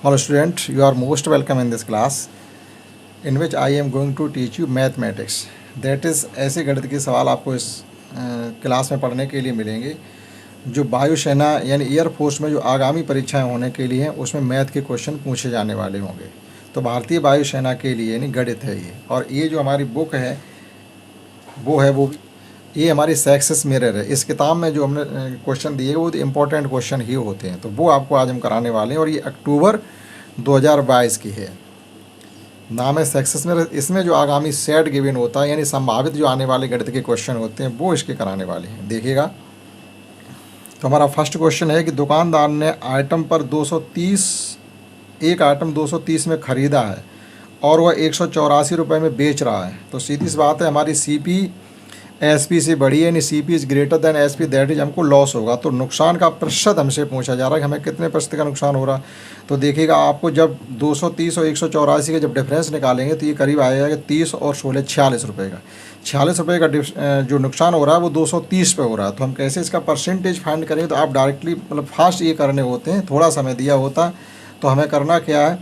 Hello student, you are most welcome in this class in which I am going to teach you mathematics. That is ऐसे गणित के सवाल आपको इस class में पढ़ने के लिए मिलेंगे जो वायुसेना यानी एयरफोर्स में जो आगामी परीक्षाएं होने के लिए हैं उसमें मैथ के क्वेश्चन पूछे जाने वाले होंगे। तो भारतीय वायुसेना के लिए यानी गणित है ये, और ये जो हमारी बुक है वो ये हमारी सक्सेस मिरर है। इस किताब में जो हमने क्वेश्चन दिए वो इम्पोर्टेंट क्वेश्चन ही होते हैं, तो वो आपको आज हम कराने वाले हैं। और ये अक्टूबर 2022 की है, नाम है सक्सेस मिरर। इसमें जो आगामी सेट गिवन होता है यानी संभावित जो आने वाले गणित के क्वेश्चन होते हैं वो इसके कराने वाले हैं। देखिएगा, तो हमारा फर्स्ट क्वेश्चन है कि दुकानदार ने आइटम पर 230 एक आइटम 230 में ख़रीदा है और वह 184 रुपये में बेच रहा है। तो सीधी सी बात है, हमारी सीपी एसपी से बड़ी है, यानी CP is greater than SP, that is हमको लॉस होगा। तो नुकसान का प्रतिशत हमसे पूछा जा रहा है कि हमें कितने प्रतिशत का नुकसान हो रहा। तो देखिएगा, आपको जब 230 और 184 का जब डिफरेंस निकालेंगे तो ये करीब आएगा कि 30 और 16 46 रुपये का। 46 रुपये का जो नुकसान हो रहा है वो 230 पे हो रहा है। तो हम कैसे इसका परसेंटेज फाइंड करेंगे? तो आप डायरेक्टली मतलब फास्ट ये करने होते हैं, थोड़ा समय दिया होता तो हमें करना क्या है,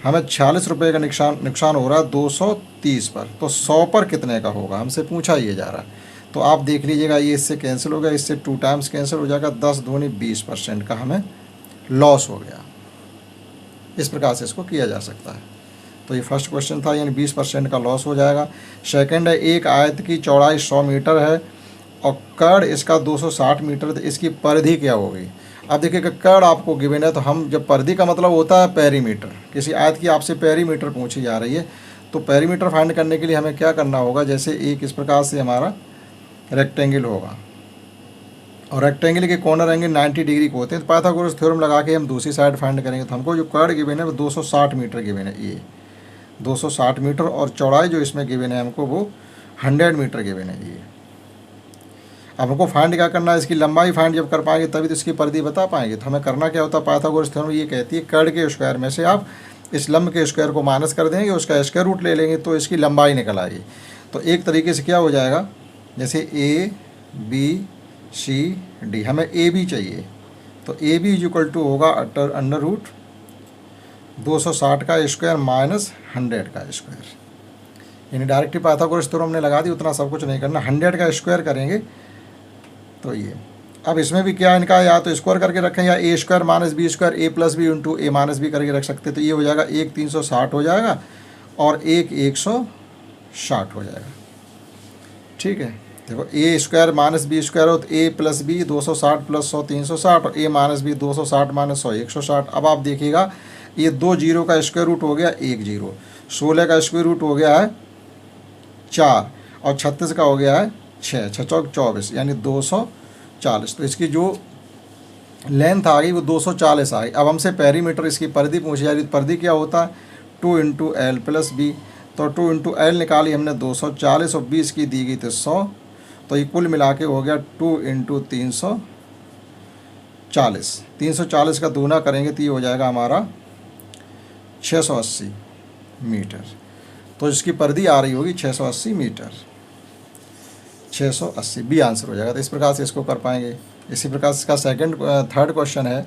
हमें 46 रुपये का नुकसान हो रहा है 230 पर, तो 100 पर कितने का होगा हमसे पूछा ये जा रहा है। तो आप देख लीजिएगा, ये इससे कैंसिल हो गया, इससे 2 टाइम्स कैंसिल हो जाएगा, 10 दूनी 20% का हमें लॉस हो गया। इस प्रकार से इसको किया जा सकता है। तो ये फर्स्ट क्वेश्चन था, यानी 20% का लॉस हो जाएगा। सेकंड है, एक आयत की चौड़ाई 100 मीटर है और कर्ण इसका 260 मीटर, तो इसकी परिधि क्या होगी? अब देखिएगा, कर्ण आपको गिवन है, तो हम जब परिधि का मतलब होता है पेरीमीटर, किसी आयत की आपसे पेरीमीटर पूछी जा रही है, तो पेरीमीटर फाइंड करने के लिए हमें क्या करना होगा, जैसे एक इस प्रकार से हमारा रेक्टेंगल होगा और रेक्टेंगल के कॉर्नर एंगल 90 डिग्री को होते हैं। तो पाइथागोरस थ्योरम लगा के हम दूसरी साइड फाइंड करेंगे। तो हमको जो कर्ण गिवन है वो 260 मीटर गिवन है, ये 260 मीटर, और चौड़ाई जो इसमें गिवन है हमको वो 100 मीटर गिवन है ये। अब हमको फाइंड क्या करना है, इसकी लंबाई फाइंड जब कर पाएंगे तभी तो इसकी परिधि बता पाएंगे। तो हमें करना क्या होता है, पाइथागोरस थ्योरम ये कहती है कर्ण के स्क्वायर में से आप इस लंब के स्क्वायर को माइनस कर देंगे, उसका स्क्वायर रूट ले लेंगे तो इसकी लंबाई निकल आएगी। तो एक तरीके से क्या हो जाएगा, जैसे ए बी सी डी, हमें ए बी चाहिए, तो A B is equal to होगा अंडर रूट 260 का स्क्वायर माइनस 100 का स्क्वायर। यानी डायरेक्टली पाइथागोरस थ्योरम हमने लगा दी, उतना सब कुछ नहीं करना। 100 का स्क्वायर करेंगे तो ये, अब इसमें भी क्या इनका या तो स्क्वायर करके रखें या ए square minus B square A plus B into A minus B करके रख सकते। तो ये हो जाएगा 1 360 हो जाएगा और 1 160 हो जाएगा। ठीक है, देखो ए स्क्वायर माइनस बी स्क्वायर हो तो ए प्लस बी 260 प्लस 100 360 और ए माइनस बी 260 माइनस 100 160। अब आप देखिएगा, ये 2 जीरो का स्क्वायर रूट हो गया 1 जीरो, 16 का स्क्वायर रूट हो गया है 4 और 36 का हो गया है 6 6 चौक 24, यानी 240। तो इसकी जो लेंथ आ गई वो 240 आ गई। अब हमसे पेरीमीटर इसकी परिधि पूछी जा रही है। परिधि क्या होता है, 2 इंटू एल प्लस बी, तो 2 इंटू एल निकाली हमने 240 और 20 की दी गई थी 100, तो ये कुल मिला के हो गया 2 इंटू 340। 340 का दूना करेंगे तो ये हो जाएगा हमारा 680 मीटर। तो इसकी परिधि आ रही होगी 680 मीटर, 680 बी आंसर हो जाएगा। तो इस प्रकार से इसको कर पाएंगे। इसी प्रकार से इसका थर्ड क्वेश्चन है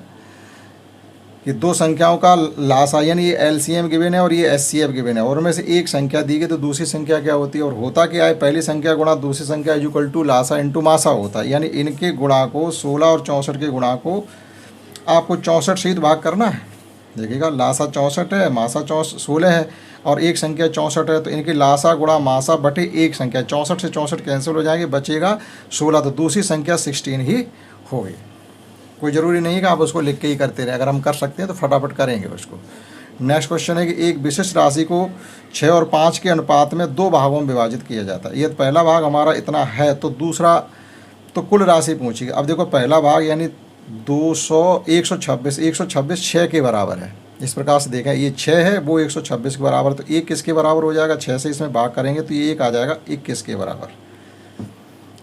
कि दो संख्याओं का लासा यानी ये एलसीएम गिवन है और ये एचसीएफ गिवन है, और उनमें से एक संख्या दी गई तो दूसरी संख्या क्या होती है, और होता क्या है, पहली संख्या गुणा दूसरी संख्या इज इक्वल टू लासा इंटू मासा होता है। यानी इनके गुणा को 16 और 64 के गुणा को आपको 64 से भाग करना है। देखिएगा, लासा 64 है, मासा 16 है और एक संख्या 64 है, तो इनकी लासा गुणा मासा बटे एक संख्या, 64 से 64 कैंसिल हो जाएंगे, बचेगा 16, तो दूसरी संख्या 16 ही होगी। कोई ज़रूरी नहीं है कि आप उसको लिख के ही करते रहे, अगर हम कर सकते हैं तो फटाफट करेंगे उसको। नेक्स्ट क्वेश्चन है कि एक विशिष्ट राशि को 6 और 5 के अनुपात में 2 भागों में विभाजित किया जाता है। ये पहला भाग हमारा इतना है, तो दूसरा तो कुल राशि पूछी। अब देखो, पहला भाग यानी 126 6 के बराबर है। इस प्रकार से देखा, ये 6 है, वो 126 के बराबर, तो 1 किसके बराबर हो जाएगा, 6 से इसमें भाग करेंगे तो ये 1 आ जाएगा 21 के बराबर,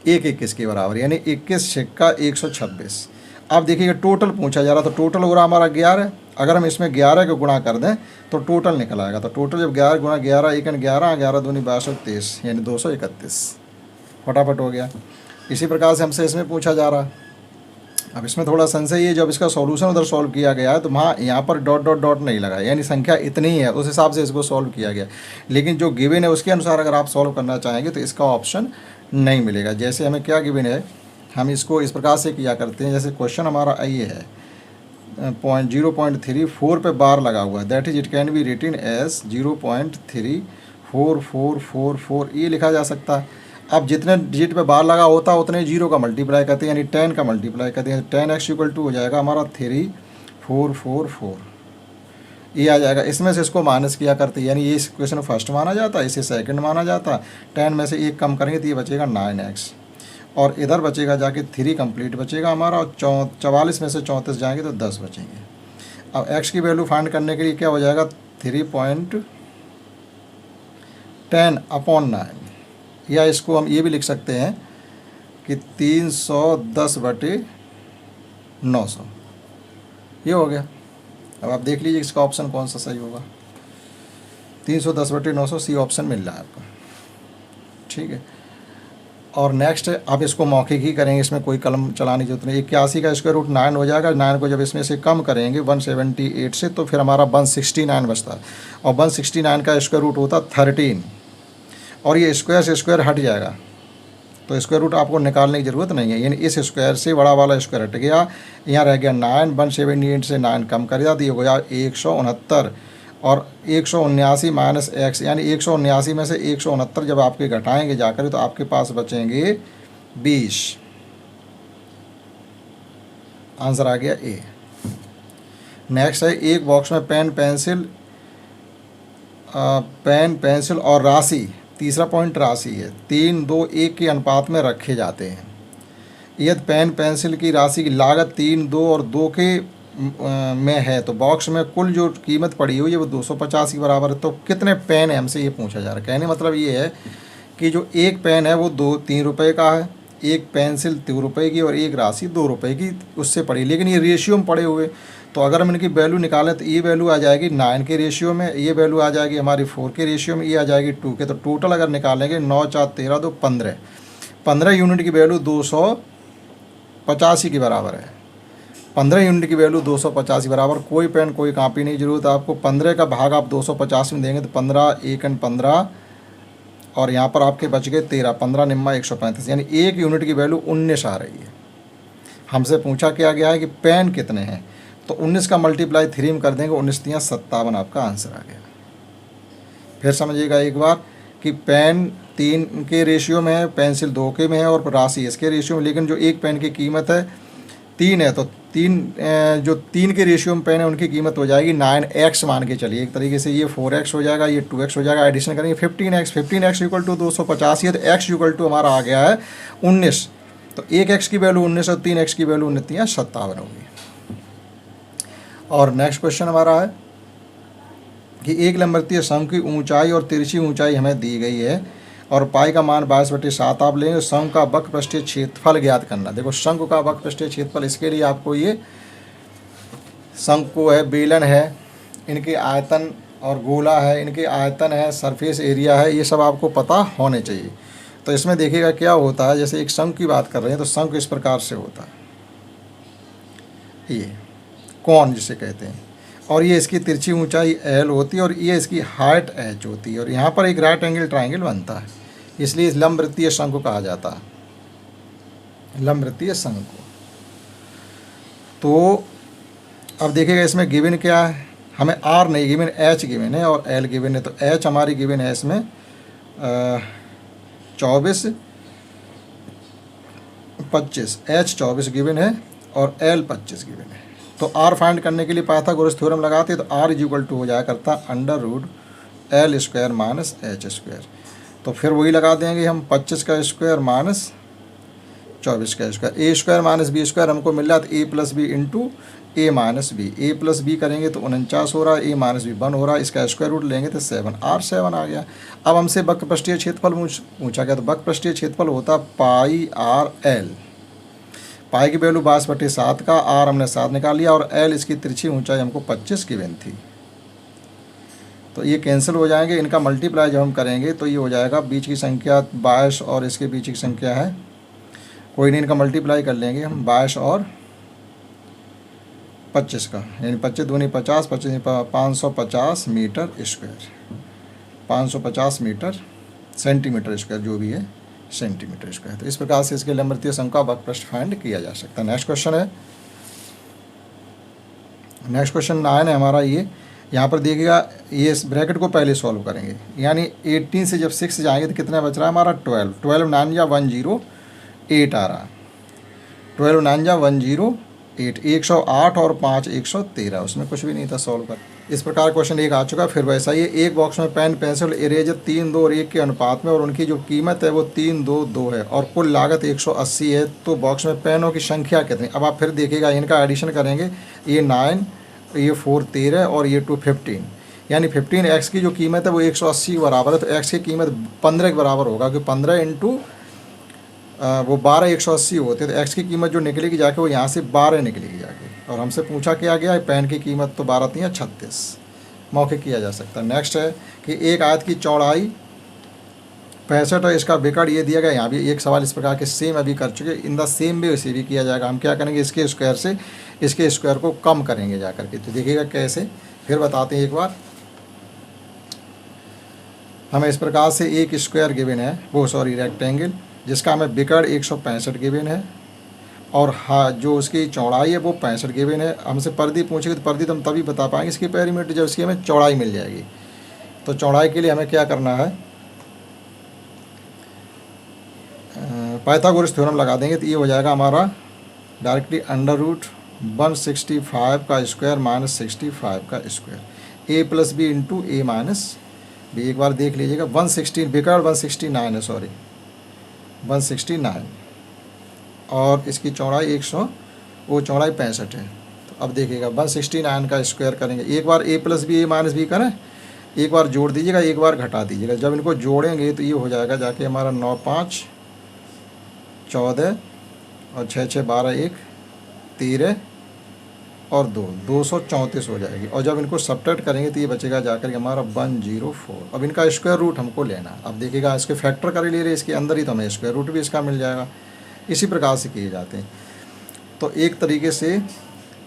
1 21 के बराबर, यानी 21 छक्का 126। अब देखिए, टोटल पूछा जा रहा, तो टोटल हो रहा हमारा 11। अगर हम इसमें 11 को गुणा कर दें तो टोटल निकल आएगा। तो टोटल जब 11 गुणा 11 1 11 11 दूनी 22 23, यानी 231, फटाफट हो गया। इसी प्रकार से हमसे इसमें पूछा जा रहा। अब इसमें थोड़ा संशय ये, जब इसका सॉल्यूशन उधर सॉल्व किया गया है तो वहाँ यहाँ पर डॉट डॉट डॉट नहीं लगा, यानी संख्या इतनी ही है, उस हिसाब से इसको सॉल्व किया गया। लेकिन जो गिवन है उसके अनुसार अगर आप सॉल्व करना चाहेंगे तो इसका ऑप्शन नहीं मिलेगा। जैसे हमें क्या गिवन है, हम इसको इस प्रकार से किया करते हैं। जैसे क्वेश्चन हमारा ये है 0.34 पे बार लगा हुआ है, that is it can be written as 0.3444, ये लिखा जा सकता है। अब जितने डिजिट पे बार लगा होता है उतने जीरो का मल्टीप्लाई करते हैं, यानी 10 का मल्टीप्लाई करते हैं। 10x इक्वल टू हो जाएगा हमारा 3444, ये आ जाएगा। इसमें से इसको माइनस किया करते हैं, यानी ये क्वेश्चन फर्स्ट माना जाता है, इसे सेकंड माना जाता है। 10 में से एक कम करेंगे तो ये बचेगा 9x, और इधर बचेगा जाके 3 कंप्लीट बचेगा हमारा, और 44 में से 34 जाएंगे तो 10 बचेंगे। अब x की वैल्यू फाइंड करने के लिए क्या हो जाएगा, 3.10/9, या इसको हम ये भी लिख सकते हैं कि 310/900, ये हो गया। अब आप देख लीजिए इसका ऑप्शन कौन सा सही होगा। 310/900 सी ऑप्शन मिल रहा है आपको, ठीक है। और नेक्स्ट आप इसको मौखिक ही करेंगे, इसमें कोई कलम चलाने की जरूरत नहीं। 81 का स्क्वायर रूट 9 हो जाएगा। 9 को जब इसमें से कम करेंगे 178 से, तो फिर हमारा 169 बचता है, और 169 का स्क्वायर रूट होता 13, और ये स्क्वायर से स्क्वायर हट जाएगा, तो स्क्वायर रूट आपको निकालने की ज़रूरत नहीं है। यानी इस स्क्वायर से बड़ा वाला स्क्वायर हट गया, यहाँ रह गया 9, 178 से 9 कम कर दिया तो ये हो गया 169, और 179 माइनस x, यानी 179 में से 169 जब आपके घटाएंगे जाकर तो आपके पास बचेंगे 20। आंसर आ गया ए। नेक्स्ट है, एक बॉक्स में पेन पेंसिल और राशि, तीसरा पॉइंट राशि है, 3, 2, 1 के अनुपात में रखे जाते हैं। यदि पेन पेंसिल की राशि की लागत 3, 2 और 2 के में है तो बॉक्स में कुल जो कीमत पड़ी हुई है वो 250 के बराबर है। तो कितने पेन है, हमसे ये पूछा जा रहा है। कहने मतलब ये है कि जो एक पेन है वो 3 रुपये का है, एक पेंसिल 3 रुपये की, और एक राशि 2 रुपये की उससे पड़ी, लेकिन ये रेशियो में पड़े हुए। तो अगर हम इनकी वैल्यू निकालें तो ये वैल्यू आ जाएगी 9 के रेशियो में, ये वैल्यू आ जाएगी हमारी 4 के रेशियो में, ये आ जाएगी 2 के। तो टोटल अगर निकालेंगे 9, 4, 13, 2, 15 यूनिट की वैल्यू 285 के बराबर है। 15 यूनिट की वैल्यू 250 के बराबर। कोई पेन कोई कापी नहीं जरूरत आपको। 15 का भाग आप 250 में देंगे तो 15, 1 15, और यहाँ पर आपके बच गए 13, 15 निम्मा 135, यानी 1 यूनिट की वैल्यू 19 आ रही है। हमसे पूछा क्या गया है कि पेन कितने हैं, तो 19 का मल्टीप्लाई 3 में कर देंगे, 19 3 57, आपका आंसर आ गया। फिर समझिएगा एक बार कि पेन 3 के रेशियो में है, पेंसिल 2 के में है, और राशि इसके रेशियो में। लेकिन जो एक पेन की कीमत है 3 है, तो 3 के रेशियो में पेन है उनकी कीमत हो जाएगी 9x मान के चलिए। एक तरीके से ये 4x हो जाएगा, ये 2x हो जाएगा, एडिशन करेंगे 15x इक्वल टू 250 है, तो x इक्वल टू हमारा आ गया है 19। तो 1x की वैल्यू 19 और 3x की वैल्यू 57 होगी। और नेक्स्ट क्वेश्चन हमारा है कि एक लंबवृत्तीय शंकु की ऊंचाई और तिरछी ऊंचाई हमें दी गई है, और पाई का मान 22/7 आप लेंगे। शंकु का वक्र पृष्ठीय क्षेत्रफल ज्ञात करना। देखो शंकु का वक्र पृष्ठीय क्षेत्रफल, इसके लिए आपको ये शंकु है, बेलन है, इनके आयतन, और गोला है, इनके आयतन है, सरफेस एरिया है, ये सब आपको पता होने चाहिए। तो इसमें देखिएगा क्या होता है, जैसे एक शंकु की बात कर रहे हैं तो शंकु इस प्रकार से होता है, ये कौन जिसे कहते हैं, और ये इसकी तिरछी ऊंचाई L होती है, और ये इसकी हाइट H होती है, और यहाँ पर एक राइट एंगल ट्राइंगल बनता है, इसलिए लंबवृत्तीय शंकु कहा जाता है, लंबवृत्तीय शंकु। तो अब देखिएगा इसमें गिवन क्या है, हमें R नहीं गिवन, H गिवन है और L गिवन है। तो H हमारी गिवन है इसमें 24, 25, H 24 गिवन है और L 25 गिवन है। तो R फाइंड करने के लिए पाइथागोरस थ्योरम लगाते हैं, तो R इक्वल टू हो जाया करता √L² माइनस H²। तो फिर वही लगा देंगे हम, 25 का स्क्वायर माइनस 24 का स्क्वायर, A² माइनस B² हमको मिल रहा है, तो A plus B into A minus B, A plus B करेंगे तो 49 हो रहा है, A माइनस बी 1 हो रहा है, इसका स्क्वायर रूट लेंगे तो 7, R7 आ गया। अब हमसे वक्र पृष्ठीय क्षेत्रफल पूछा गया, तो वक्र पृष्ठीय क्षेत्रफल होता पाई RL। पाई की वैल्यू 22/7 का, R हमने 7 निकाल लिया, और L इसकी तिरछी ऊंचाई हमको 25 गिवन थी। तो ये कैंसिल हो जाएंगे, इनका मल्टीप्लाई जब हम करेंगे तो ये हो जाएगा, बीच की संख्या 22 और इसके बीच की संख्या है, कोई नहीं, इनका मल्टीप्लाई कर लेंगे हम, 22 और 25 का, यानी 25 दूनी 50, 25 550 metre square, 550 metre centimetre square, जो भी है सेंटीमीटर स्क्वायर। तो इस प्रकार से इसके लंबवतीय शंकु का वक्रपृष्ठ फाइंड किया जा सकता है। नेक्स्ट क्वेश्चन है, नेक्स्ट क्वेश्चन 9 है हमारा ये। यहाँ पर देखिएगा, ये इस ब्रैकेट को पहले सॉल्व करेंगे, यानी 18 से जब 6 जाएंगे तो कितना बच रहा है हमारा 12, 12 9 या 108 आ रहा, 12 9 या 108, 108 और 5 113, उसमें कुछ भी नहीं था सॉल्व कर। इस प्रकार क्वेश्चन 1 आ चुका। फिर वैसा ही एक बॉक्स में पेन पेंसिल इरेजर 3 2 और 1 के अनुपात में, और उनकी जो कीमत है वो 3 2 2 है, और कुल लागत 180 है। तो बॉक्स में पेनों की संख्या कितनी, अब आप फिर देखिएगा, इनका एडिशन करेंगे, ये 9, ये 4 13 और ये 2 15, यानी 15 एक्स की जो कीमत है वो 180 के बराबर है। तो एक्स की कीमत 15 के बराबर होगा, क्योंकि 15 इंटू वो 12 180 होते हैं। तो एक्स की कीमत जो निकलेगी जाके वो यहाँ से 12 निकलेगी जाके, और हमसे पूछा क्या गया है, पेन की कीमत तो 12 3 36, मौके किया जा सकता है। नेक्स्ट है कि एक आयत की चौड़ाई 65 है, इसका विकर्ण ये दिया गया। यहाँ भी एक सवाल इस प्रकार के सेम अभी कर चुके, इन द सेम वे इसे भी किया जाएगा। हम क्या करेंगे, इसके स्क्वायर से इसके स्क्वायर को कम करेंगे जा करके। तो देखिएगा कैसे, फिर बताते हैं एक बार। हमें इस प्रकार से एक स्क्वायर गिवन है, वो सॉरी रेक्टेंगल, जिसका हमें विकर्ण 165 गिवन है, और हाँ जो उसकी चौड़ाई है वो 65 गिवन है। हमसे परिधि पूछेगी तो परिधि तो हम तभी बता पाएंगे इसकी पेरीमीटर जब इसकी हमें चौड़ाई मिल जाएगी। तो चौड़ाई के लिए हमें क्या करना है, पाइथागोरस थ्योरम लगा देंगे। तो ये हो जाएगा हमारा डायरेक्टली √165 का स्क्वायर माइनस 65 का square, a plus B into A minus B. एक बार देख लीजिएगा, 116 विकर्ण 169 है, सॉरी 169, और इसकी चौड़ाई 100, वो चौड़ाई 65 है। तो अब देखिएगा 169 का स्क्वायर करेंगे, एक बार a plus B A minus B करें, एक बार जोड़ दीजिएगा, एक बार घटा दीजिएगा। जब इनको जोड़ेंगे तो ये हो जाएगा जाके हमारा 9 5 14 और 6 6 12 1 13 और 2 234 हो जाएगी। और जब इनको सब्ट्रैक्ट करेंगे तो ये बचेगा जाकर के हमारा 104। अब इनका स्क्वायर रूट हमको लेना है। अब देखिएगा, इसके फैक्टर कर ले रहे, इसके अंदर ही तो हमें स्क्वायर रूट भी इसका मिल जाएगा। इसी प्रकार से किए जाते हैं। तो एक तरीके से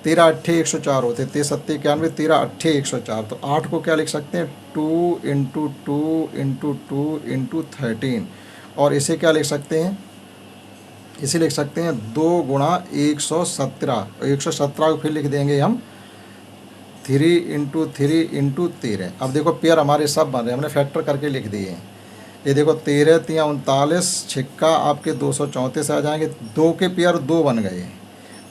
13 8 104 होते हैं, 13 7 91, 13 8 104। तो 8 को क्या लिख सकते हैं, 2 इंटू 2 इंटू 2 इंटू 13, और इसे क्या लिख सकते हैं, इसे लिख सकते हैं 2 गुणा 117। 117 को फिर लिख देंगे हम 3 इंटू 3 इंटू 13। अब देखो पेयर हमारे सब बन रहे हैं, हमने फैक्टर करके लिख दिए हैं। ये देखो 13 3 39, छिक्का आपके 234 आ जाएंगे। 2 के पेयर 2 बन गए,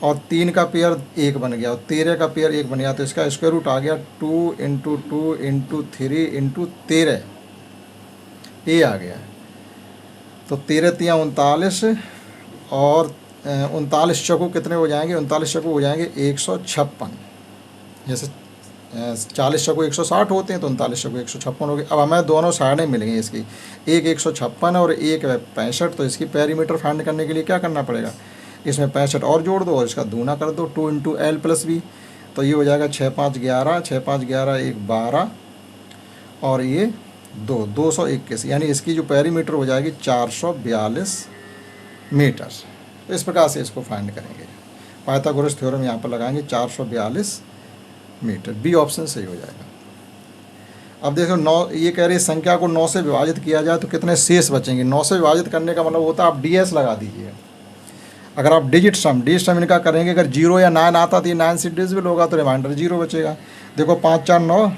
और 3 का पेयर 1 बन गया, और 13 का पेयर 1 बन गया। तो इसका स्क्वायर रूट आ गया 2 इंटू 2 इंटू 3 इंटू 13, ये आ गया। तो 13 3 39, और 39 चौको कितने हो जाएंगे, 39 चौको हो जाएंगे 156। जैसे 40 चौको 160 होते हैं, तो 39 चौको 156 हो गए। अब हमें दोनों साइडें मिलेंगी इसकी, एक 156 और एक 65। तो इसकी पेरीमीटर फाइंड करने के लिए क्या करना पड़ेगा, इसमें 65 और जोड़ दो और इसका दूना कर दो, 2 इंटू एल प्लस बी। तो ये हो जाएगा 6 5 11, 6 5 11 1 12, और ये 2 221, यानी इसकी जो पेरीमीटर हो जाएगी 442 मीटर। तो इस प्रकार से इसको फाइंड करेंगे, पाइथागोरस थ्योरम यहाँ पर लगाएंगे 442 मीटर। बी ऑप्शन सही हो जाएगा। अब देखो 9, ये कह रही है संख्या को 9 से विभाजित किया जाए तो कितने शेष बचेंगे। 9 से विभाजित करने का मतलब होता है आप ds लगा दीजिए। अगर आप डिजिट सम इनका करेंगे, अगर 0 या 9 आता तो ये 9 से डिविजिबल होगा, तो रिमाइंडर 0 बचेगा। देखो 5 4 9,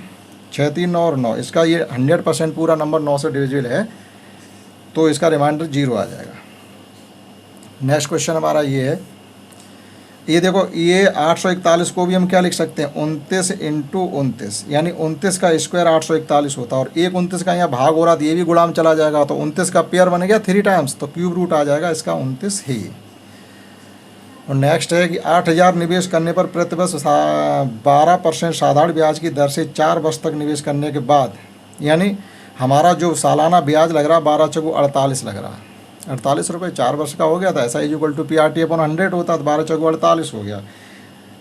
6 3 9 और 9, इसका ये 100% पूरा नंबर 9 से डिविजिबल है, तो इसका रिमाइंडर 0 आ जाएगा। नेक्स्ट क्वेश्चन हमारा ये है, ये देखो ये 841 को भी हम क्या लिख सकते हैं, 29 इंटू 29, यानी 29 का स्क्वायर 841 होता है, और एक 29 का यहाँ भाग हो रहा था, ये भी गुणाम चला जाएगा, तो 29 का पेयर बन गया 3 टाइम्स, तो क्यूब रूट आ जाएगा इसका 29 ही। और नेक्स्ट है कि 8000 निवेश करने पर प्रतिवर्ष 12% साधारण ब्याज की दर से 4 वर्ष तक निवेश करने के बाद, यानी हमारा जो सालाना ब्याज लग रहा 12 चौको 48 लग रहा, 48 रुपये 4 वर्ष का हो गया था। ऐसा इक्वल टू PRT/100 होता, तो 12 चौको 48 हो गया,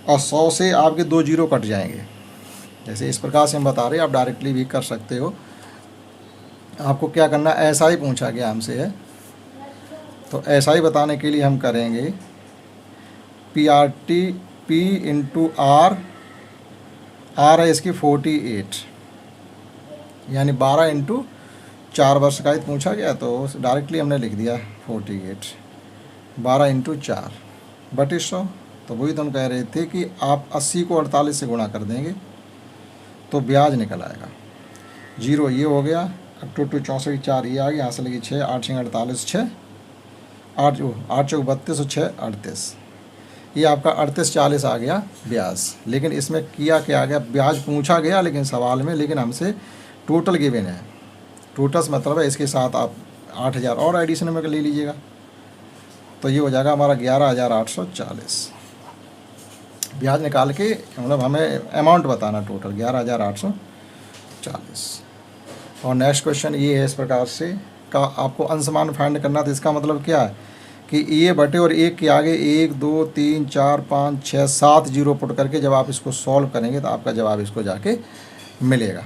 और 100 से आपके 2 जीरो कट जाएंगे। जैसे इस प्रकार से हम बता रहे हैं, आप डायरेक्टली भी कर सकते हो। आपको क्या करना, ऐसा ही पूछा गया हमसे है, तो ऐसा ही बताने के लिए हम करेंगे PRT P into R, R है इसकी 48, यानी 12 इंटू 4 वर्ष का ही पूछा गया, तो डायरेक्टली हमने लिख दिया 48, 12 इंटू 4 बटे 100। तो वही तो हम कह रहे थे कि आप 80 को 48 से गुणा कर देंगे तो ब्याज निकल आएगा। 0 ये हो गया, अब 2 2 64 4 ये आ गया, यहाँ से लगी 6 8 6 48 6 8 8 चौक 32 और 6 38, ये आपका 38 40 आ गया ब्याज। लेकिन इसमें किया क्या गया, ब्याज पूछा गया लेकिन सवाल में, लेकिन हमसे टोटल गिवन है। टोटल्स मतलब है इसके साथ आप 8000 और एडिशन में ले लीजिएगा, तो ये हो जाएगा हमारा 11840। ब्याज निकाल के मतलब हमें अमाउंट बताना टोटल 11840। और नेक्स्ट क्वेश्चन ये है इस प्रकार से का आपको अंशमान फाइंड करना। तो इसका मतलब क्या है कि ए बटे और 1 के आगे 1 2 3 4 5 6 7 जीरो पुट करके जब आप इसको सॉल्व करेंगे तो आपका जवाब इसको जाके मिलेगा।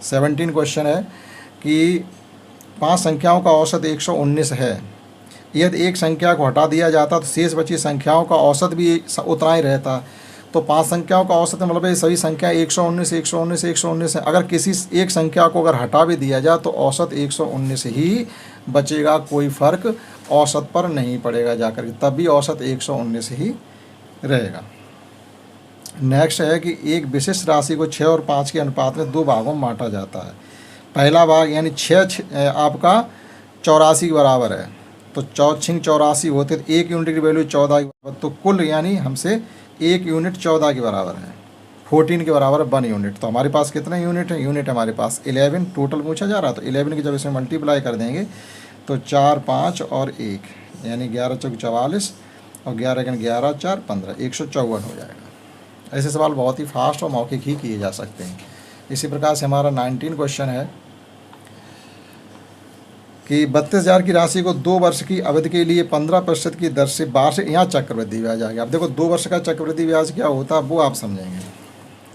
17 क्वेश्चन है कि 5 संख्याओं का औसत 119 है। यदि एक संख्या को हटा दिया जाता तो शेष बची संख्याओं का औसत भी उतना ही रहता। तो 5 संख्याओं का औसत मतलब ये सभी संख्या 119 119 119 है। अगर किसी एक संख्या को अगर हटा भी दिया जाए तो औसत 119 ही बचेगा, कोई फ़र्क औसत पर नहीं पड़ेगा जाकर के, तब भी औसत 119 ही रहेगा। नेक्स्ट है कि एक विशिष्ट राशि को 6 और 5 के अनुपात में 2 भागों में बांटा जाता है। पहला भाग यानी 6 आपका 84 के बराबर है, तो 6 84 होते तो 1 यूनिट की वैल्यू 14 के बराबर, तो कुल यानी हमसे 1 यूनिट 14 के बराबर है, 14 के बराबर 1 यूनिट। तो हमारे पास कितने यूनिट है, यूनिट हमारे पास 11 टोटल पूछा जा रहा है। तो 11 की जब इसमें मल्टीप्लाई कर देंगे तो 4 5 और 1 यानी 11 चौक 44 और 11 11 4 15 154 हो जाएगा। ऐसे सवाल बहुत ही फास्ट और मौखिक ही किए जा सकते हैं। इसी प्रकार से हमारा 19 क्वेश्चन है कि 32,000 की राशि को 2 वर्ष की अवधि के लिए 15% की दर से वार्षिक, यहाँ चक्रवृद्धि ब्याज आ गया। अब देखो 2 वर्ष का चक्रवृद्धि ब्याज क्या होता है वो आप समझेंगे।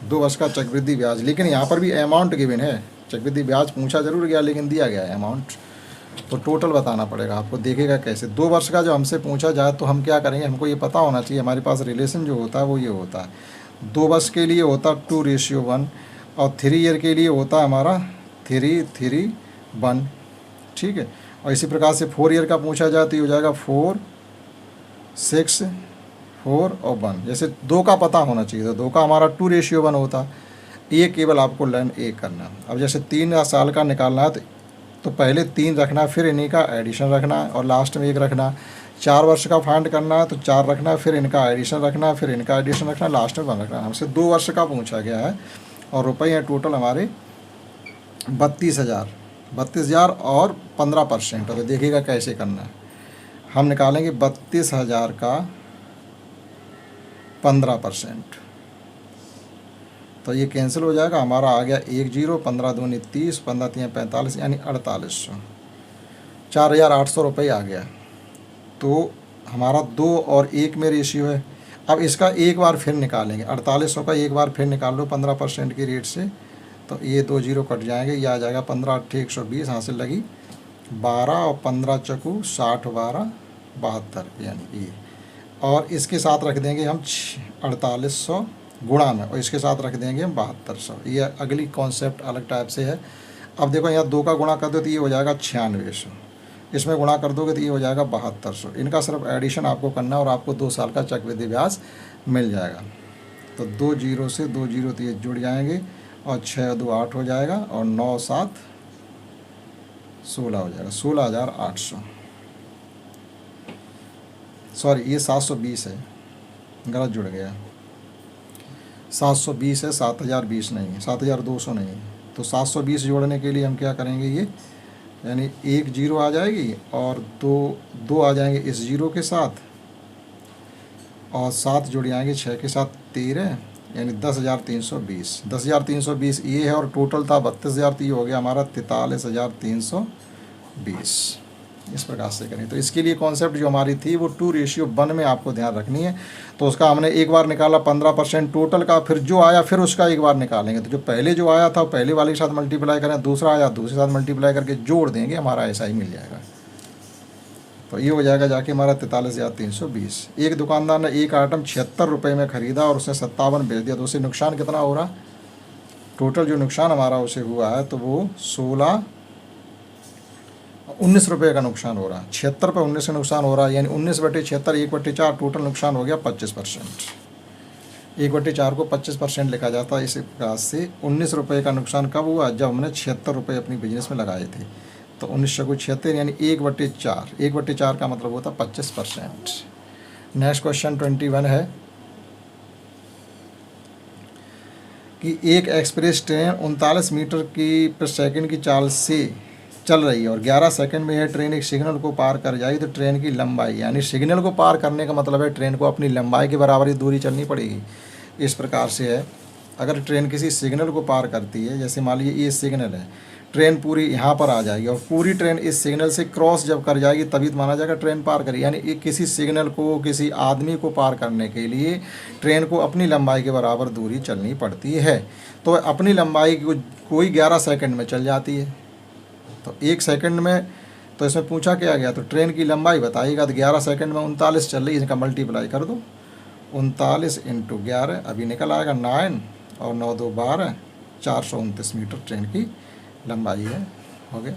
2 वर्ष का चक्रवृद्धि ब्याज, लेकिन यहाँ पर भी अमाउंट गिवन है। चक्रवृद्धि ब्याज पूछा जरूर गया लेकिन दिया गया है अमाउंट, तो टोटल बताना पड़ेगा आपको। देखेगा कैसे 2 वर्ष का जो हमसे पूछा जाए तो हम क्या करेंगे, हमको ये पता होना चाहिए। हमारे पास रिलेशन जो होता है वो ये होता है, 2 वर्ष के लिए होता 2:1 और 3 ईयर के लिए होता हमारा 3:3:1, ठीक है। और इसी प्रकार से 4 ईयर का पूछा जाए तो ये हो जाएगा 4 6 4 और 1। जैसे 2 का पता होना चाहिए तो 2 का हमारा 2:1 होता। ये केवल आपको लर्न एक करना। अब जैसे 3 साल का निकालना है तो पहले 3 रखना, फिर इन्हीं का एडिशन रखना और लास्ट में 1 रखना। 4 वर्ष का फाइंड करना है तो 4 रखना, फिर इनका एडिशन रखना, फिर इनका एडिशन रखना, लास्ट में 1 रखना। हमसे 2 वर्ष का पूछा गया है और रुपये हैं टोटल हमारे 32,000 और 15%। तो देखिएगा कैसे करना है। हम निकालेंगे 32,000 का 15%, तो ये कैंसिल हो जाएगा। हमारा आ गया 1 0, 15 दूनी 30, 15 3 45 यानी 4800, 4,800 रुपये आ गया। तो हमारा 2 और 1 में रेशियो है। अब इसका एक बार फिर निकालेंगे, 4800 का एक बार फिर निकाल लो 15% की रेट से, तो ये 2 0 कट जाएंगे, ये आ जाएगा 15 8 120, हासिल लगी 12 और 15 चकू 60 12 72 यानी ये। और इसके साथ रख देंगे हम 4800 गुणा में, और इसके साथ रख देंगे हम 7200। ये अगली कॉन्सेप्ट अलग टाइप से है। अब देखो यहाँ 2 का गुणा कर दो तो ये हो जाएगा 9600, इसमें गुणा कर दोगे तो ये हो जाएगा 7200। इनका सिर्फ एडिशन आपको करना है और आपको 2 साल का चक्रवृद्धि ब्याज मिल जाएगा। तो 2 0 से 2 0 तो ये जुड़ जाएंगे और 6 2 8 हो जाएगा और 9 7 16 हो जाएगा, 16,800। सॉरी ये 720 है, गलत जुड़ गया, 720 है, 7,020 नहीं है, 7,200 नहीं है। तो 720 जोड़ने के लिए हम क्या करेंगे, ये यानी 1 0 आ जाएगी और 2 आ जाएंगे इस 0 के साथ और 7 जुड़ जाएंगे 6 के साथ 13 यानी 10,320। 10,320 ये है और टोटल था 32,000, तो ये हो गया हमारा 43,320। इस प्रकार से करें। तो इसके लिए कॉन्सेप्ट जो हमारी थी वो 2:1 में आपको ध्यान रखनी है। तो उसका हमने एक बार निकाला 15% टोटल का, फिर जो आया फिर उसका एक बार निकालेंगे। तो जो पहले जो आया था पहले वाले के साथ मल्टीप्लाई करें, दूसरा आया दूसरे साथ मल्टीप्लाई करके जोड़ देंगे, हमारा ऐसा ही मिल जाएगा। तो ये हो जाएगा जाके हमारा 43,320। एक दुकानदार ने एक आइटम 76 रुपये में ख़रीदा और उसने 57 बेच दिया, तो उसे नुकसान कितना हो रहा? टोटल जो नुकसान हमारा उसे हुआ है तो वो 19 रुपये का नुकसान हो रहा है। 76 पे 19 का नुकसान हो रहा है, यानी 19/76 1/4 टोटल नुकसान हो गया 25%। 1/4 को 25% लिखा जाता है। इस प्रकार से 19 रुपये का नुकसान कब हुआ? जब हमने 76 रुपये अपनी बिजनेस में लगाए थे। तो 19×76 यानी 1/4। 1/4 का मतलब होता 25%। नेक्स्ट क्वेश्चन 21 है कि एक एक्सप्रेस ट्रेन 39 मीटर की पर सेकंड की चाल से चल रही है और 11 सेकंड में यह ट्रेन एक सिग्नल को पार कर जाएगी, तो ट्रेन की लंबाई, यानी सिग्नल को पार करने का मतलब है ट्रेन को अपनी लंबाई के बराबर ही दूरी चलनी पड़ेगी। इस प्रकार से है, अगर ट्रेन किसी सिग्नल को पार करती है, जैसे मान लीजिए ये सिग्नल है, ट्रेन पूरी यहाँ पर आ जाएगी और पूरी ट्रेन इस सिग्नल से क्रॉस जब कर जाएगी तभी तो माना जाएगा ट्रेन पार करी। यानी एक किसी सिग्नल को, किसी आदमी को पार करने के लिए ट्रेन को अपनी लंबाई के बराबर दूरी चलनी पड़ती है। तो अपनी लंबाई कोई 11 सेकंड में चल जाती है। तो 1 सेकंड में, तो इसमें पूछा क्या गया, तो ट्रेन की लंबाई बताइएगा। तो 11 सेकंड में 39 चल रही है, इनका मल्टीप्लाई कर दो। 39 × 11 अभी निकल आएगा 9 और 9 2 12, 429 मीटर ट्रेन की लंबाई है। हो गया।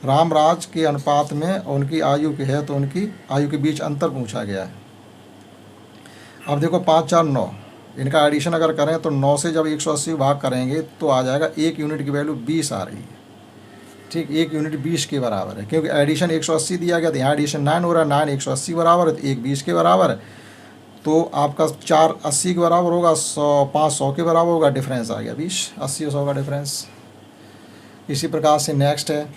रामराज के अनुपात में उनकी आयु की है, तो उनकी आयु के बीच अंतर पूछा गया है। अब देखो 5 4 9, इनका एडिशन अगर करें तो 9 से जब 180 भाग करेंगे तो आ जाएगा 1 यूनिट की वैल्यू 20 आ रही है। ठीक, 1 यूनिट 20 के बराबर है, क्योंकि एडिशन 180 दिया गया, तो यहाँ एडिशन 9 हो रहा है। 9 180 बराबर है तो 1 20 के बराबर है, तो आपका 4 80 के बराबर होगा, 100 5 100 के बराबर होगा। डिफरेंस आ गया 20, 80 और 100 का डिफरेंस। इसी प्रकार से नेक्स्ट है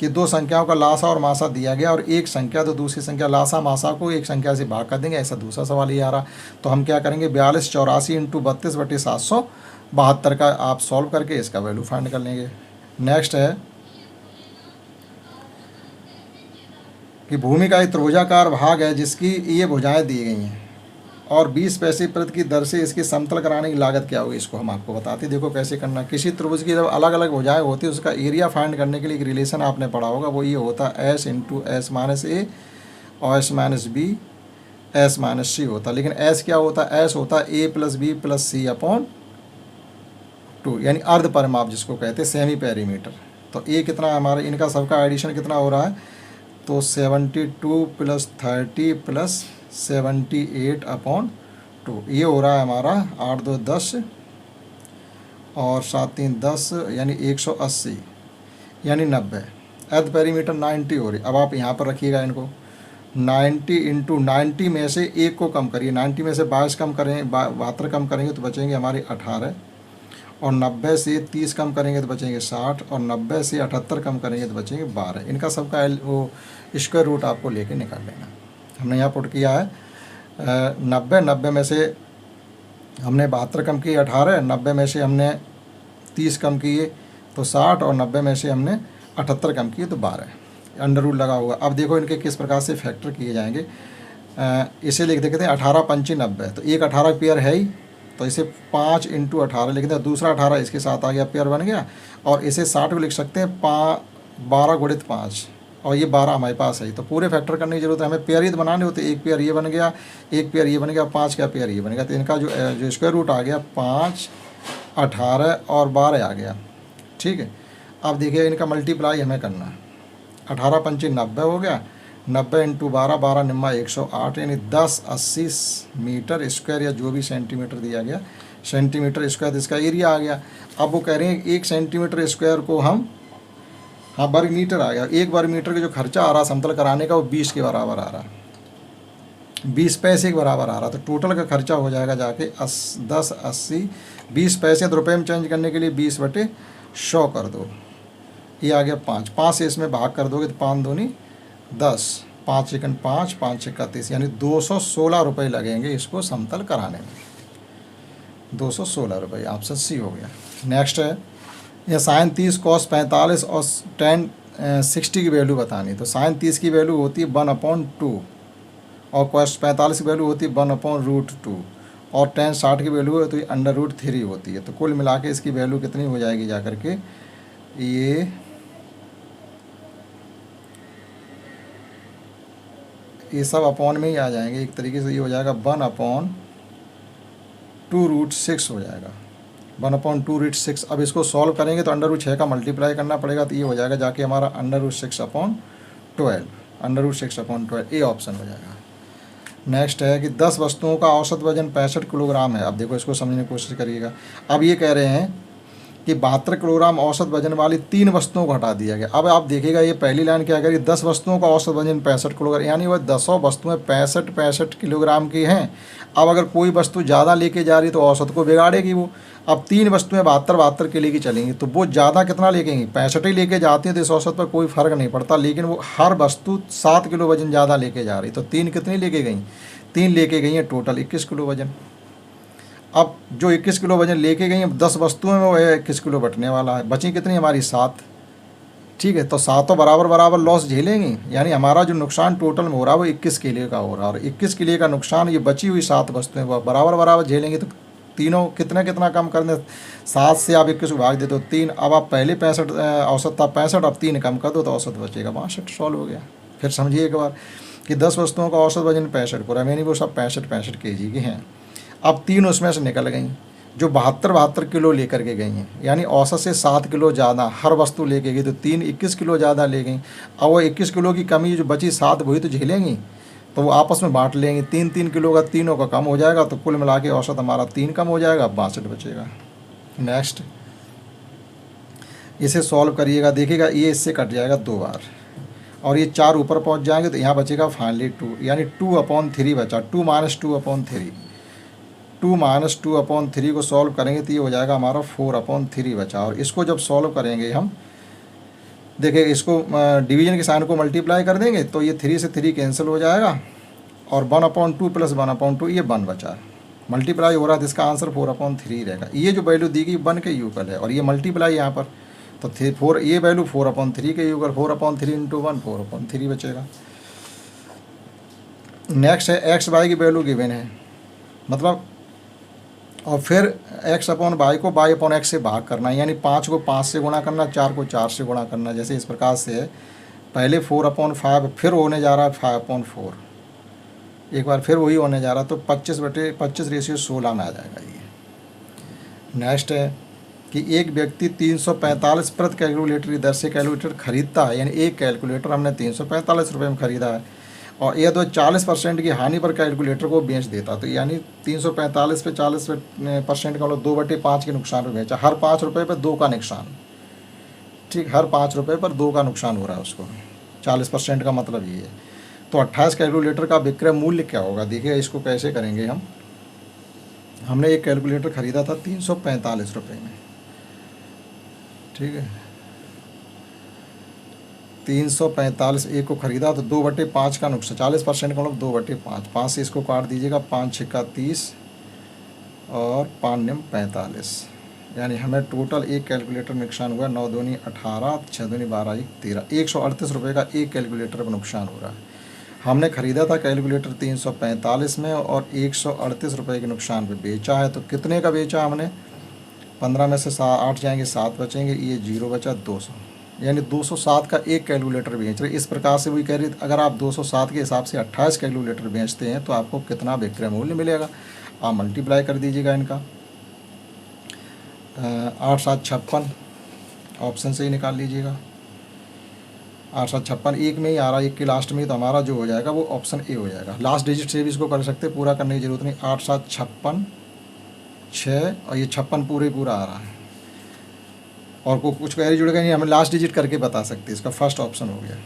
कि दो संख्याओं का लासा और मासा दिया गया और एक संख्या तो दूसरी संख्या, लासा मासा को एक संख्या से भाग कर देंगे, ऐसा दूसरा सवाल ये आ रहा। तो हम क्या करेंगे, 42 84 × 32/772 का आप सॉल्व करके इसका वैल्यू फाइंड कर लेंगे। नेक्स्ट है कि भूमि का एक त्रिभुजाकार भाग है जिसकी ये भुजाएं दी गई हैं और 20 पैसे प्रति की दर से इसकी समतल कराने की लागत क्या होगी, इसको हम आपको बताते। देखो कैसे करना। किसी त्रिभुज की जब अलग अलग भुजाएं होती है उसका एरिया फाइंड करने के लिए एक रिलेशन आपने पढ़ा होगा, वो ये होता है S × S - A और S - B S - C होता है। लेकिन S क्या होता है, S होता है A + B + C/2, यानी अर्ध परिमाप जिसको कहते हैं, सेमी पेरीमीटर। तो ये कितना है हमारा, इनका सबका एडिशन कितना हो रहा है, तो 72 + 30 + 78/2, ये हो रहा है हमारा 8 2 10 और 7 3 10, यानी 180, यानी 90। अर्ध पेरीमीटर 90 हो रही। अब आप यहाँ पर रखिएगा इनको, 90 × 90 में से 1 को कम करिए। 90 में से 22 कम करेंगे, 72 कम करेंगे तो बचेंगे हमारे 18, और 90 से 30 कम करेंगे तो बचेंगे 60, और 90 से 78 कम करेंगे तो बचेंगे 12। इनका सबका वो स्क्वायर रूट आपको लेके निकाल लेना। हमने यहाँ पुट किया है 90 में से हमने 72 कम किए 18, 90 में से हमने 30 कम किए तो 60, और 90 में से हमने 78 कम किए तो 12। अंडर रूट लगा हुआ। अब देखो इनके किस प्रकार से फैक्टर किए जाएंगे। इसे लिख देते हैं 18 × 5 = 90, तो एक 18 पेयर है ही, तो इसे 5 × 18 लिखते हैं। दूसरा 18 इसके साथ आ गया, पेयर बन गया। और इसे 60 को लिख सकते हैं 12 × 5, और ये 12 हमारे पास है। तो पूरे फैक्टर करने की जरूरत है, हमें पेयर ही तो बनाने होते। एक पेयर ये बन गया, एक पेयर ये बन गया, 5 का पेयर ये बन गया। तो इनका जो स्क्वायर रूट आ गया 5 18 और 12 आ गया। ठीक है। अब देखिए इनका मल्टीप्लाई हमें करना है। 18 × 5 = 90 हो गया, 90 × 12 12 निम्मा 108, यानी 1080 मीटर स्क्वायर, या जो भी सेंटीमीटर दिया गया सेंटीमीटर स्क्वायर, इसका एरिया आ गया। अब वो कह रहे हैं 1 सेंटीमीटर स्क्वायर को हम, हाँ वर्ग मीटर आ गया, 1 वर्ग मीटर का जो खर्चा आ रहा समतल कराने का वो 20 के बराबर आ रहा, 20 पैसे के बराबर आ रहा। तो टोटल का खर्चा हो जाएगा जाके 10 80, 20 पैसे तो रुपये में चेंज करने के लिए 20/100 कर दो, ये आ गया 5। 5 से इसमें भाग कर दोगे तो 5 दूनी 10, 5 × 5 5 × 31, यानी 216 रुपये लगेंगे इसको समतल कराने में। 216 रुपये, ऑप्शन सी हो गया। नेक्स्ट है यह sin 30 cos 45 और tan 60 की वैल्यू बतानी। तो sin 30 की वैल्यू होती है 1/2 और cos 45 की वैल्यू होती है 1/√2 और tan 60 की वैल्यू है तो ये √3 होती है। तो कुल मिला के इसकी वैल्यू कितनी हो जाएगी जा कर के, ये ये सब अपॉन में ही आ जाएंगे। एक तरीके से ये हो जाएगा 1/2√6 हो जाएगा, 1/2√6। अब इसको सॉल्व करेंगे तो √6 का मल्टीप्लाई करना पड़ेगा, तो ये हो जाएगा जाके हमारा √6/12, √6/12 ये ऑप्शन हो जाएगा। नेक्स्ट है कि 10 वस्तुओं का औसत वजन 65 किलोग्राम है। अब देखो इसको समझने की कोशिश करिएगा। अब ये कह रहे हैं कि 72 किलोग्राम औसत वजन वाली 3 वस्तुओं को हटा दिया गया। अब आप देखिएगा ये पहली लाइन क्या कह रही है, 10 वस्तुओं का औसत वजन 65 किलोग्राम, यानी वह 10 वस्तुएं 65 किलोग्राम की हैं। अब अगर कोई वस्तु ज़्यादा लेके जा रही तो औसत को बिगाड़ेगी वो। अब 3 वस्तुएं 72 के लेके चलेंगी तो वो ज़्यादा कितना लेकेंगी, 65 ही लेके जाती हैं, तो इस औसत पर कोई फ़र्क नहीं पड़ता। लेकिन वो हर वस्तु 7 किलो वजन ज़्यादा लेके जा रही, तो 3 कितनी लेके गई, 3 लेके गई हैं, टोटल 21 किलो वजन। अब जो 21 किलो वजन लेके गई हैं 10 वस्तुओं में, वो 21 किलो बटने वाला है। बची कितनी हमारी 7, ठीक है। तो सातों बराबर बराबर लॉस झेलेंगी, यानी हमारा जो नुकसान टोटल में हो रहा है वो 21 किलो का हो रहा है, और 21 किलो का नुकसान ये बची हुई 7 वस्तुएं वो बराबर बराबर झेलेंगी। तो तीनों कितना कितना कम करने, 7 से आप 21 को भाग दे दो 3। अब आप पहले 65 औसत था 65, अब 3 कम कर दो तो औसत बचेगा 62, सॉल्व हो गया। फिर समझिए एक बार कि 10 वस्तुओं का औसत वजन 65 पूरा, यानी वो सब 65 kg की हैं। अब 3 उसमें से निकल गई जो 72 किलो लेकर के गई हैं, यानी औसत से 7 किलो ज़्यादा हर वस्तु लेके गई, तो 3 21 किलो ज़्यादा ले गई। अब वो 21 किलो की कमी जो बची 7 वही तो झेलेंगी, तो वो आपस में बांट लेंगे। 3 किलो का तीनों का कम हो जाएगा, तो कुल मिला के औसत हमारा 3 कम हो जाएगा, 62 बचेगा। नेक्स्ट इसे सॉल्व करिएगा, देखिएगा ये इससे कट जाएगा 2 बार, और ये 4 ऊपर पहुंच जाएंगे, तो यहाँ बचेगा फाइनली 2, यानी 2/3 बचा, 2 - 2/3। 2 - 2/3 को सॉल्व करेंगे तो ये हो जाएगा हमारा 4/3 बचा। और इसको जब सॉल्व करेंगे हम, देखिए इसको डिवीजन के साइन को मल्टीप्लाई कर देंगे तो ये 3 से 3 कैंसिल हो जाएगा, और 1/2 + 1/2 ये 1 बचा। मल्टीप्लाई हो रहा है तो इसका आंसर 4/3 रहेगा। ये जो वैल्यू दी गई 1 के यूकल है, और ये मल्टीप्लाई यहाँ पर, तो 4 ये वैल्यू 4/3 के यूकल, 4/3 × 1 4/3 बचेगा। नेक्स्ट है x y की वैल्यू गिवन है, मतलब, और फिर x/y को y/x से भाग करना है, यानी 5 को 5 से गुणा करना, 4 को 4 से गुणा करना। जैसे इस प्रकार से है, पहले 4/5, फिर होने जा रहा है 5/4, एक बार फिर वही होने जा रहा, तो 25/25 में आ जाएगा ये। नेक्स्ट है कि एक व्यक्ति 345 प्रति कैलकुलेटर की दर से कैलकुलेटर खरीदता है, यानी एक कैलकुलेटर हमने 345 रुपये में ख़रीदा है, और यह 40% की हानि पर कैलकुलेटर को बेच देता, तो यानी 345 पे 40% का मतलब 2/5 के नुकसान पर बेचा। हर 5 रुपये पर 2 का नुकसान, ठीक, हर 5 रुपये पर 2 का नुकसान हो रहा है उसको, 40% का मतलब ये है। तो 28 कैलकुलेटर का विक्रय मूल्य क्या होगा, देखिए इसको कैसे करेंगे हम। हमने एक कैलकुलेटर ख़रीदा था 345 रुपये में, ठीक है, 345 एक को ख़रीदा, तो 2/5 का नुकसान, 40% का मतलब 2/5, 5 से इसको काट दीजिएगा, 5 × 6 = 30 और 5 × 9 = 45, यानी हमें टोटल एक कैलकुलेटर में नुकसान हुआ 9 दूनी 18, 6 दूनी 12, 1 13, 138 रुपये का एक कैलकुलेटर पर नुकसान हो रहा है। हमने ख़रीदा था कैलकुलेटर 345 में, और 138 रुपये के नुकसान पे बेचा है। तो कितने का बेचा हमने, 15 में से 8 जाएंगे, 7 बचेंगे, ये 0 बचा, 200, यानी 207 का एक कैलकुलेटर बेच रहे। इस प्रकार से वही कह रही, अगर आप 207 के हिसाब से 28 कैलकुलेटर बेचते हैं तो आपको कितना विक्रय मूल्य मिलेगा, आप मल्टीप्लाई कर दीजिएगा इनका। 8 7 56, ऑप्शन से ही निकाल लीजिएगा। 8 7 56 एक में ही आ रहा है, एक के लास्ट में ही, तो हमारा जो हो जाएगा वो ऑप्शन ए हो जाएगा। लास्ट डिजिट से भी इसको कर सकते, पूरा करने की ज़रूरत नहीं। 8 7 56 6, और ये 56 पूरा आ रहा है, और को कुछ कैरी जुड़ेगा नहीं, हमें लास्ट डिजिट करके बता सकते, इसका फर्स्ट ऑप्शन हो गया।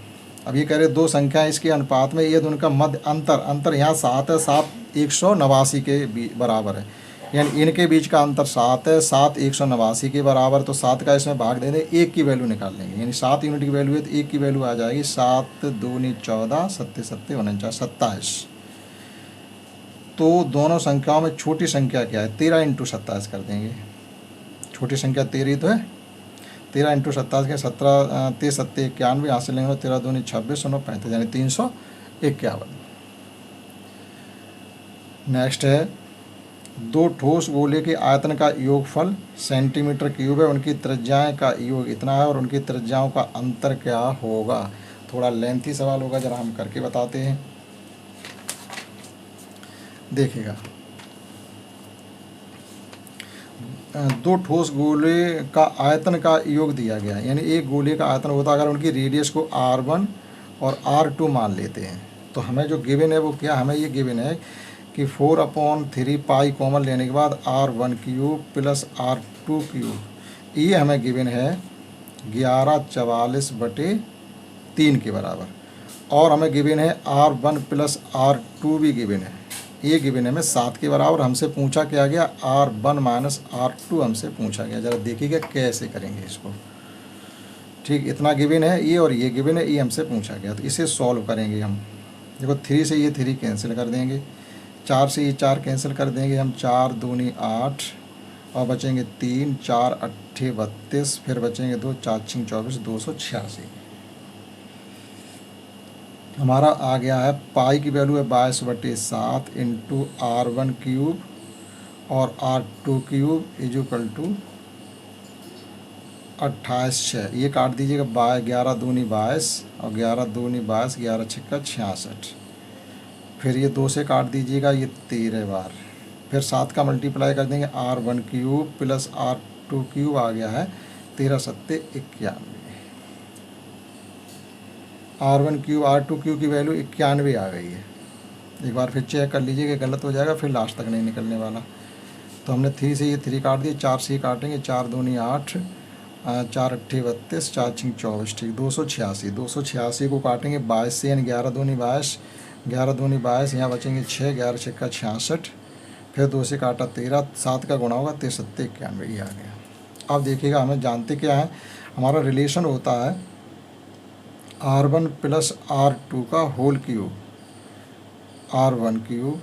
अब ये कह रहे 2 संख्याएँ इसके अनुपात में, ये दोनों का मध्य अंतर यहाँ 7 है, 7 189 के बराबर है, यानी इनके बीच का अंतर 7 है, 7 189 के बराबर, तो 7 का इसमें भाग दे दें, 1 की वैल्यू निकाल लेंगे, यानी 7 यूनिट की वैल्यू है तो 1 की वैल्यू आ जाएगी 7 दूनी 14, 7 7 49, 27। तो दोनों संख्याओं में छोटी संख्या क्या है, 13 × 27 कर देंगे। छोटी संख्या 13 तो है, 13 × 27 के 17 13 7 91, यहाँ से लेंगे 13 दूनी 26 9 35, यानी 351। नेक्स्ट है 2 ठोस गोले के आयतन का योगफल सेंटीमीटर क्यूब है, उनकी त्रिज्याएं का योग इतना है, और उनकी त्रिज्याओं का अंतर क्या होगा। थोड़ा लेंथी सवाल होगा, जरा हम करके बताते हैं। देखिएगा, दो ठोस गोले का आयतन का योग दिया गया है, यानी एक गोले का आयतन होता है, अगर उनकी रेडियस को r1 और r2 मान लेते हैं तो हमें जो गिवन है वो क्या, हमें ये गिवन है कि 4/3 पाई कॉमन लेने के बाद r1 cube plus r2 cube, ये हमें गिवन है 1144/3 के बराबर, और हमें गिवन है r1 प्लस r2 भी गिवन है, ये गिवन है हमें 7 के बराबर। हमसे पूछा क्या गया, r1 माइनस r2 हमसे पूछा गया। ज़रा देखिएगा कैसे करेंगे इसको, ठीक, इतना गिवन है ये और ये गिवन है, ये हमसे पूछा गया, तो इसे सॉल्व करेंगे हम। देखो 3 से ये 3 कैंसिल कर देंगे, 4 से ये 4 कैंसिल कर देंगे हम, 4 दूनी 8 और बचेंगे 3, 4 अट्ठे 32, फिर बचेंगे 2, 4 छिंग 24, 286। हमारा आ गया है पाई की वैल्यू है 22/7 इंटू r1 क्यूब और r2 क्यूब इजुकल टू 28/6, ये काट दीजिएगा, 11 दूनी 22 और 11 दूनी 22, 11 छिक्का 66, फिर ये 2 से काट दीजिएगा, ये 13 बार, फिर 7 का मल्टीप्लाई कर देंगे, r1 cube plus r2 cube आ गया है 13 सत्ते 91, r1 क्यूब r2 क्यूब की वैल्यू 91 आ गई है। एक बार फिर चेक कर लीजिए कि गलत हो जाएगा, फिर लास्ट तक नहीं निकलने वाला। तो हमने 3 से ये 3 काट दिए, 4 से काटेंगे, 4 दूनी 8, 4 अट्ठे 32, 4 छिंग 24, ठीक, 286 को काटेंगे 22 से, यानी 11 दूनी 22, 11 दूनी 22, यहाँ बचेंगे 6, 11 छिक्का 66, फिर 2 से काटा 13, 7 का गुणा होगा 13 सत्ते 91, ये आ गया। अब देखिएगा, हमें जानते क्या है, हमारा रिलेशन होता है r1 प्लस r2 का whole cube, r1 cube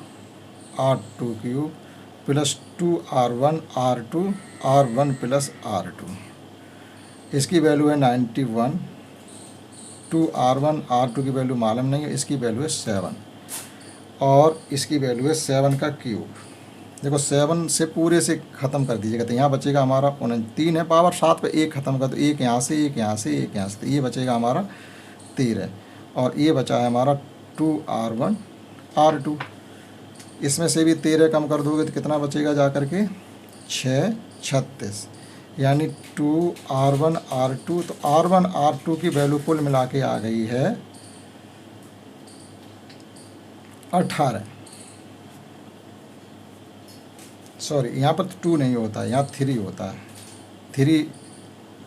r2 cube plus 2r1 r2 r1 plus r2, इसकी वैल्यू है 91, 2r1 r2 की वैल्यू मालूम नहीं है, इसकी वैल्यू है 7 और इसकी वैल्यू है 7 का क्यूब। देखो 7 से पूरे से ख़त्म कर दीजिएगा, तो यहाँ बचेगा हमारा 3 है, पावर 7 पे 1 ख़त्म कर, तो एक यहाँ से, एक यहाँ से, एक यहाँ से, तो ये बचेगा हमारा 13, और ये बचा है हमारा 2r1 r2, इसमें से भी 13 कम कर दोगे तो कितना बचेगा जा कर के 6 36, यानी 2r1 r2, तो r1 r2 की वैल्यू कुल मिला के आ गई है 18, सॉरी यहाँ पर 2 नहीं होता है, यहाँ 3 होता है, 3,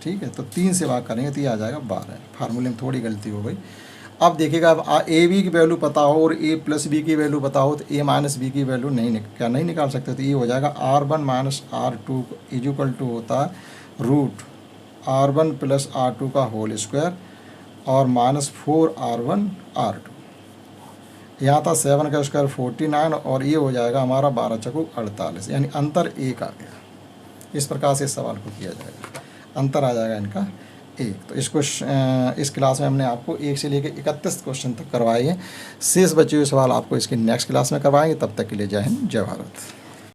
ठीक है, तो 3 से भाग करेंगे तो ये आ जाएगा 12, फार्मूले में थोड़ी गलती हो गई। अब देखिएगा, अब ए बी की वैल्यू पता हो और ए प्लस बी की वैल्यू पता हो तो ए माइनस बी की वैल्यू नहीं निकाल सकते, तो ये हो जाएगा r1 minus r2 equal to होता है रूट r1 प्लस r2 का होल स्क्वायर और माइनस 4r1 r2, यहाँ था 7 का स्क्वायर 49, और ये हो जाएगा हमारा 12 चौको 48, यानी अंतर 1 आ गया। इस प्रकार से इस सवाल को किया जाएगा, अंतर आ जाएगा इनका 1। तो इसको इस क्लास में हमने आपको 1 से लेकर 31 क्वेश्चन तक करवाए हैं, शेष बचे हुए सवाल आपको इसके नेक्स्ट क्लास में करवाएंगे। तब तक के लिए जय हिंद, जय भारत।